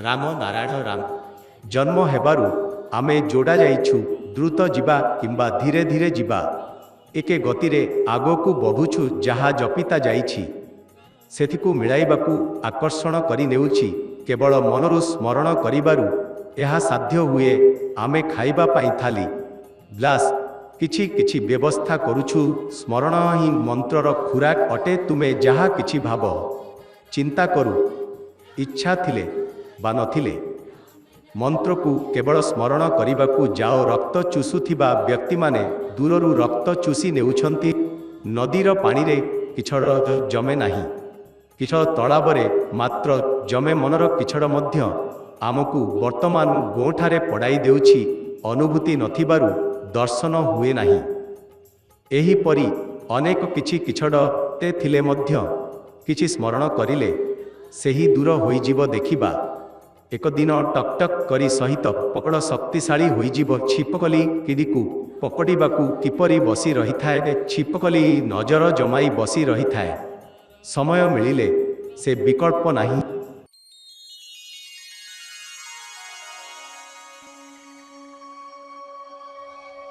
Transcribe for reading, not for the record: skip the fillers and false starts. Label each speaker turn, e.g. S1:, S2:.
S1: ରାମ ନାରାୟଣ ରାମ। ଜନ୍ମ ହେବାରୁ ଆମେ ଯୋଡ଼ା ଯାଇଛୁ ଦ୍ରୁତ ଯିବା କିମ୍ବା ଧୀରେ ଧୀରେ ଯିବା। ଏକେ ଗତିରେ ଆଗକୁ ବଢ଼ୁଛୁ। ଯାହା ଜପିତା ଯାଇଛି ସେଥିକୁ ମିଳାଇବାକୁ ଆକର୍ଷଣ କରି ନେଉଛି। କେବଳ ମନରୁ ସ୍ମରଣ କରିବାରୁ ଏହା ସାଧ୍ୟ ହୁଏ। ଆମେ ଖାଇବା ପାଇଁ ଥାଲି ଗ୍ଲାସ୍ କିଛି କିଛି ବ୍ୟବସ୍ଥା କରୁଛୁ। ସ୍ମରଣ ହିଁ ମନ୍ତ୍ରର ଖୁରାକ ଅଟେ। ତୁମେ ଯାହା କିଛି ଭାବ ଚିନ୍ତା କରୁ, ଇଚ୍ଛା ଥିଲେ ବା ନଥିଲେ, ମନ୍ତ୍ରକୁ କେବଳ ସ୍ମରଣ କରିବାକୁ ଯାଅ। ରକ୍ତ ଚୁଷୁଥିବା ବ୍ୟକ୍ତିମାନେ ଦୂରରୁ ରକ୍ତ ଚୁଷି ନେଉଛନ୍ତି। ନଦୀର ପାଣିରେ କିଛଡ଼ ଜମେ ନାହିଁ। କିଛଡ଼ ତଳାବରେ ମାତ୍ର ଜମେ ମନର କିଛଡ଼ ମଧ୍ୟ ଆମକୁ ବର୍ତ୍ତମାନ ଗୋଁଠାରେ ପଡ଼ାଇ ଦେଉଛି। ଅନୁଭୂତି ନଥିବାରୁ ଦର୍ଶନ ହୁଏ ନାହିଁ। ଏହିପରି ଅନେକ କିଛି କିଛଡ଼ଟେ ଥିଲେ ମଧ୍ୟ କିଛି ସ୍ମରଣ କରିଲେ ସେହି ଦୂର ହୋଇଯିବ। ଦେଖିବା ଏକ ଦିନ ଟକ୍ ଟକ୍ କରି ସହିତ ପକଡ଼ ଶକ୍ତିଶାଳୀ ହୋଇଯିବ। ଛିପକଲି କିଡ଼ିକୁ ପକଡ଼ିବାକୁ କିପରି ବସି ରହିଥାଏ? ଛିପକଲି ନଜର ଜମାଇ ବସି ରହିଥାଏ। ସମୟ ମିଳିଲେ ସେ ବିକଳ୍ପ ନାହିଁ।